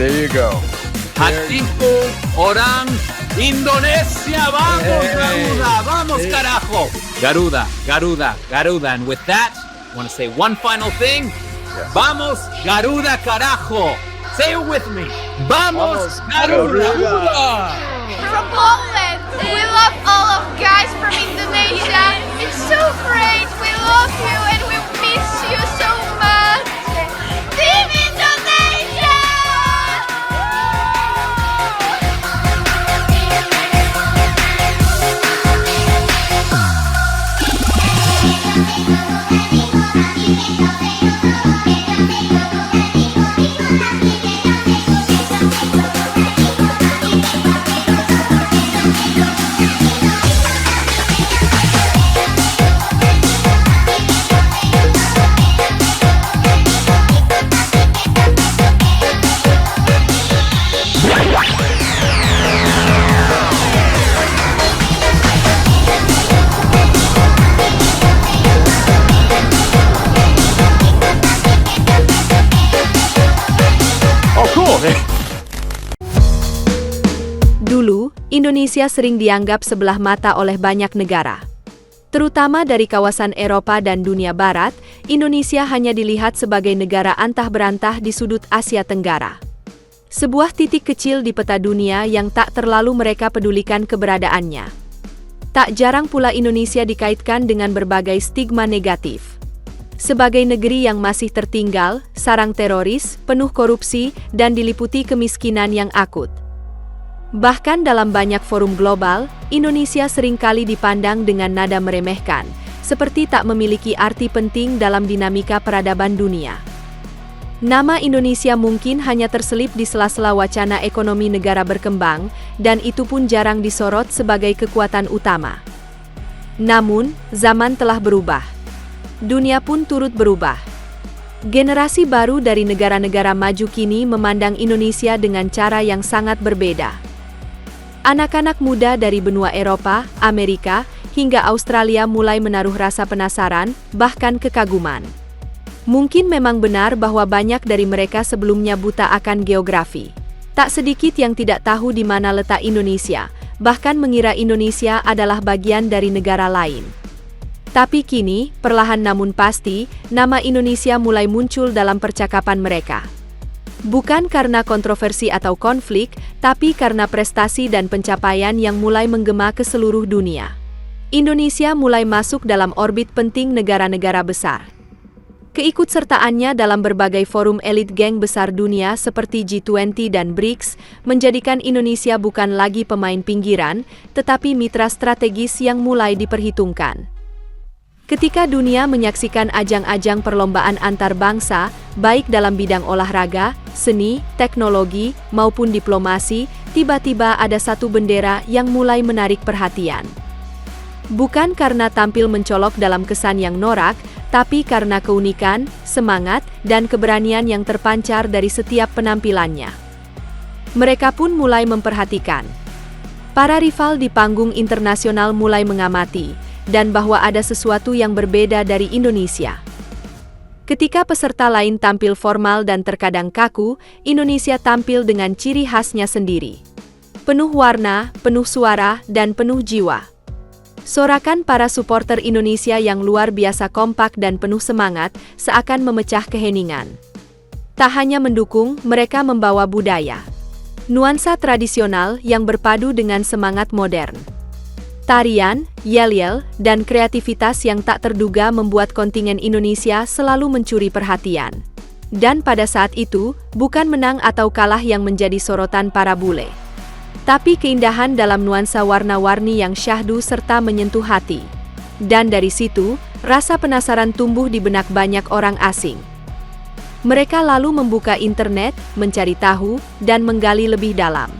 There you go. Hatiku orang Indonesia. Vamos, Hey. Garuda. Vamos, carajo. Garuda. And with that, I want to say one final thing. Yeah. Vamos, Garuda, carajo. Say it with me. Vamos, Garuda. From Poland. We love all of guys from Indonesia. It's so great. We love you and we miss you so much. Team Indonesia! Oh, cool. Dulu, Indonesia sering dianggap sebelah mata oleh banyak negara. Terutama dari kawasan Eropa dan dunia Barat, Indonesia hanya dilihat sebagai negara antah berantah di sudut Asia Tenggara. Sebuah titik kecil di peta dunia yang tak terlalu mereka pedulikan keberadaannya. Tak jarang pula Indonesia dikaitkan dengan berbagai stigma negatif. Sebagai negeri yang masih tertinggal, sarang teroris, penuh korupsi, dan diliputi kemiskinan yang akut. Bahkan dalam banyak forum global, Indonesia seringkali dipandang dengan nada meremehkan, seperti tak memiliki arti penting dalam dinamika peradaban dunia. Nama Indonesia mungkin hanya terselip di sela-sela wacana ekonomi negara berkembang, dan itu pun jarang disorot sebagai kekuatan utama. Namun, zaman telah berubah. Dunia pun turut berubah. Generasi baru dari negara-negara maju kini memandang Indonesia dengan cara yang sangat berbeda. Anak-anak muda dari benua Eropa, Amerika, hingga Australia mulai menaruh rasa penasaran, bahkan kekaguman. Mungkin memang benar bahwa banyak dari mereka sebelumnya buta akan geografi. Tak sedikit yang tidak tahu di mana letak Indonesia, bahkan mengira Indonesia adalah bagian dari negara lain. Tapi kini, perlahan namun pasti, nama Indonesia mulai muncul dalam percakapan mereka. Bukan karena kontroversi atau konflik, tapi karena prestasi dan pencapaian yang mulai menggema ke seluruh dunia. Indonesia mulai masuk dalam orbit penting negara-negara besar. Keikutsertaannya dalam berbagai forum elit geng besar dunia seperti G20 dan BRICS menjadikan Indonesia bukan lagi pemain pinggiran, tetapi mitra strategis yang mulai diperhitungkan. Ketika dunia menyaksikan ajang-ajang perlombaan antar bangsa, baik dalam bidang olahraga, seni, teknologi, maupun diplomasi, tiba-tiba ada satu bendera yang mulai menarik perhatian. Bukan karena tampil mencolok dalam kesan yang norak, tapi karena keunikan, semangat, dan keberanian yang terpancar dari setiap penampilannya. Mereka pun mulai memperhatikan. Para rival di panggung internasional mulai mengamati, dan bahwa ada sesuatu yang berbeda dari Indonesia. Ketika peserta lain tampil formal dan terkadang kaku, Indonesia tampil dengan ciri khasnya sendiri. Penuh warna, penuh suara, dan penuh jiwa. Sorakan para supporter Indonesia yang luar biasa kompak dan penuh semangat, seakan memecah keheningan. Tak hanya mendukung, mereka membawa budaya. Nuansa tradisional yang berpadu dengan semangat modern. Tarian, yel-yel, dan kreativitas yang tak terduga membuat kontingen Indonesia selalu mencuri perhatian. Dan pada saat itu, bukan menang atau kalah yang menjadi sorotan para bule. Tapi keindahan dalam nuansa warna-warni yang syahdu serta menyentuh hati. Dan dari situ, rasa penasaran tumbuh di benak banyak orang asing. Mereka lalu membuka internet, mencari tahu, dan menggali lebih dalam.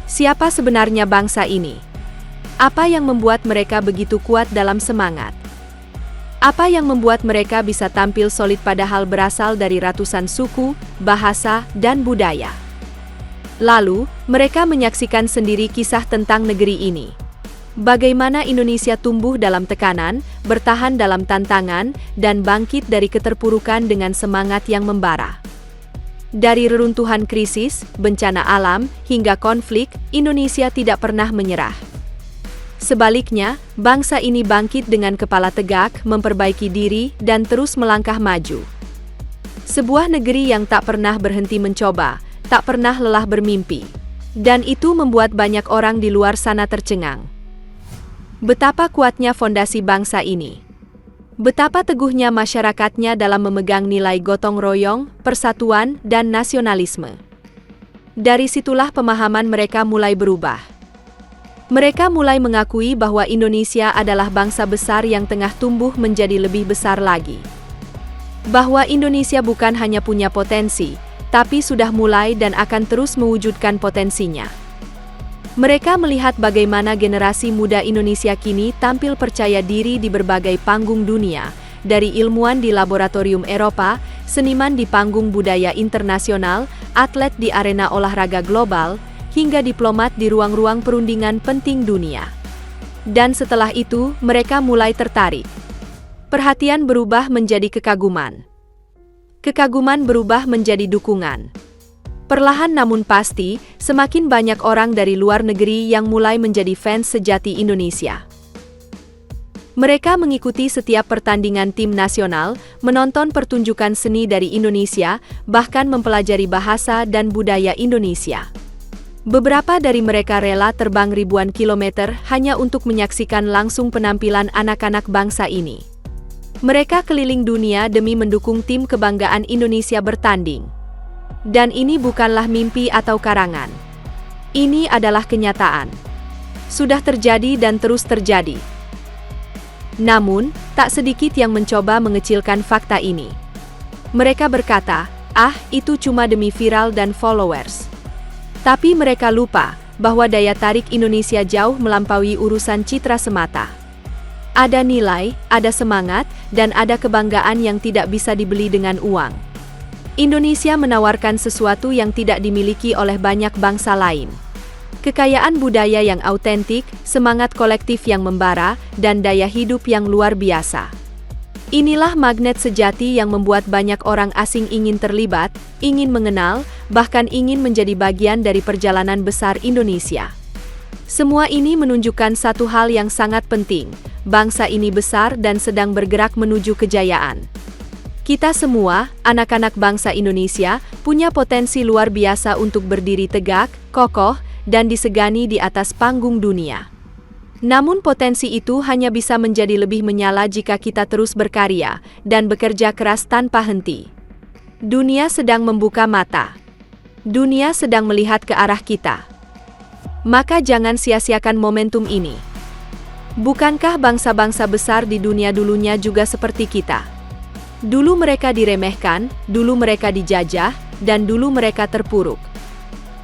Siapa sebenarnya bangsa ini? Apa yang membuat mereka begitu kuat dalam semangat? Apa yang membuat mereka bisa tampil solid padahal berasal dari ratusan suku, bahasa, dan budaya? Lalu, mereka menyaksikan sendiri kisah tentang negeri ini. Bagaimana Indonesia tumbuh dalam tekanan, bertahan dalam tantangan, dan bangkit dari keterpurukan dengan semangat yang membara. Dari reruntuhan krisis, bencana alam, hingga konflik, Indonesia tidak pernah menyerah. Sebaliknya, bangsa ini bangkit dengan kepala tegak, memperbaiki diri, dan terus melangkah maju. Sebuah negeri yang tak pernah berhenti mencoba, tak pernah lelah bermimpi. Dan itu membuat banyak orang di luar sana tercengang. Betapa kuatnya fondasi bangsa ini. Betapa teguhnya masyarakatnya dalam memegang nilai gotong royong, persatuan, dan nasionalisme. Dari situlah pemahaman mereka mulai berubah. Mereka mulai mengakui bahwa Indonesia adalah bangsa besar yang tengah tumbuh menjadi lebih besar lagi. Bahwa Indonesia bukan hanya punya potensi, tapi sudah mulai dan akan terus mewujudkan potensinya. Mereka melihat bagaimana generasi muda Indonesia kini tampil percaya diri di berbagai panggung dunia, dari ilmuwan di laboratorium Eropa, seniman di panggung budaya internasional, atlet di arena olahraga global, hingga diplomat di ruang-ruang perundingan penting dunia. Dan setelah itu, mereka mulai tertarik. Perhatian berubah menjadi kekaguman. Kekaguman berubah menjadi dukungan. Perlahan namun pasti, semakin banyak orang dari luar negeri yang mulai menjadi fans sejati Indonesia. Mereka mengikuti setiap pertandingan tim nasional, menonton pertunjukan seni dari Indonesia, bahkan mempelajari bahasa dan budaya Indonesia. Beberapa dari mereka rela terbang ribuan kilometer hanya untuk menyaksikan langsung penampilan anak-anak bangsa ini. Mereka keliling dunia demi mendukung tim kebanggaan Indonesia bertanding. Dan ini bukanlah mimpi atau karangan. Ini adalah kenyataan. Sudah terjadi dan terus terjadi. Namun, tak sedikit yang mencoba mengecilkan fakta ini. Mereka berkata, itu cuma demi viral dan followers. Tapi mereka lupa bahwa daya tarik Indonesia jauh melampaui urusan citra semata. Ada nilai, ada semangat, dan ada kebanggaan yang tidak bisa dibeli dengan uang. Indonesia menawarkan sesuatu yang tidak dimiliki oleh banyak bangsa lain. Kekayaan budaya yang autentik, semangat kolektif yang membara, dan daya hidup yang luar biasa. Inilah magnet sejati yang membuat banyak orang asing ingin terlibat, ingin mengenal, bahkan ingin menjadi bagian dari perjalanan besar Indonesia. Semua ini menunjukkan satu hal yang sangat penting, bangsa ini besar dan sedang bergerak menuju kejayaan. Kita semua, anak-anak bangsa Indonesia, punya potensi luar biasa untuk berdiri tegak, kokoh, dan disegani di atas panggung dunia. Namun potensi itu hanya bisa menjadi lebih menyala jika kita terus berkarya dan bekerja keras tanpa henti. Dunia sedang membuka mata. Dunia sedang melihat ke arah kita. Maka jangan sia-siakan momentum ini. Bukankah bangsa-bangsa besar di dunia dulunya juga seperti kita? Dulu mereka diremehkan, dulu mereka dijajah, dan dulu mereka terpuruk.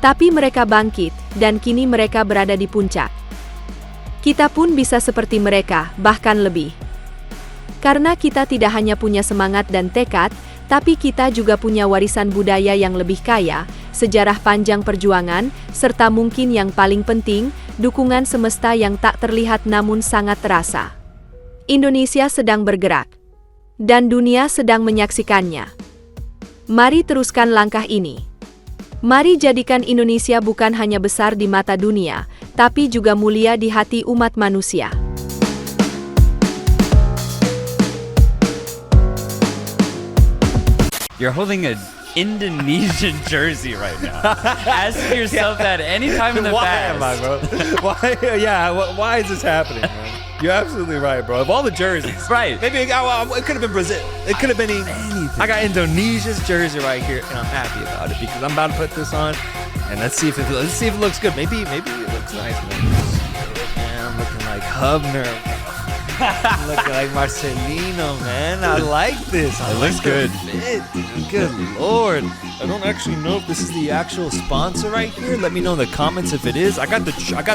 Tapi mereka bangkit, dan kini mereka berada di puncak. Kita pun bisa seperti mereka, bahkan lebih. Karena kita tidak hanya punya semangat dan tekad, tapi kita juga punya warisan budaya yang lebih kaya, sejarah panjang perjuangan, serta mungkin yang paling penting, dukungan semesta yang tak terlihat namun sangat terasa. Indonesia sedang bergerak. Dan dunia sedang menyaksikannya. Mari teruskan langkah ini. Mari jadikan Indonesia bukan hanya besar di mata dunia, tapi juga mulia di hati umat manusia. You're holding an Indonesian jersey right now. Ask yourself that any time in the past. Why am I, bro? Why is this happening, man? You're absolutely right, bro. Of all the jerseys, Right. Maybe it could have been Brazil. It could have been anything. I got Indonesia's jersey right here, and I'm happy about it because I'm about to put this on, and let's see if it looks good. Maybe it looks nice, man. Man, I'm looking like Hubner. I'm looking like Marcelino, man. I like this. It looks good. Fit, dude. Good lord. I don't actually know if this is the actual sponsor right here. Let me know in the comments if it is. I got the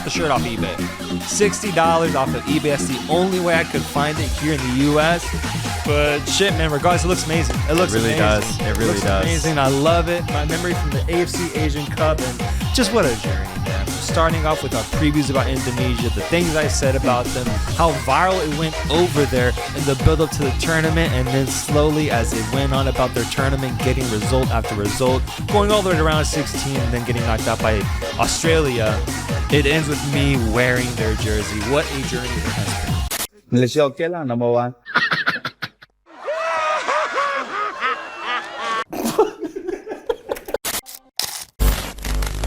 shirt off eBay. $60 off of eBay. That's the only way I could find it here in the US. But shit, man, regardless, it looks amazing. It looks really amazing. does. It really looks does. amazing. I love it. My memory from the AFC Asian Cup, and just what a journey, man. time. Starting off with our previews about Indonesia, the things I said about them, how viral it went over there in the build-up to the tournament, and then slowly as it went on about their tournament, getting result after result, going all the way to round 16 and then getting knocked out by Australia. It ends with me wearing their jersey. What a journey it has been. Malaysia okay lang, number 1.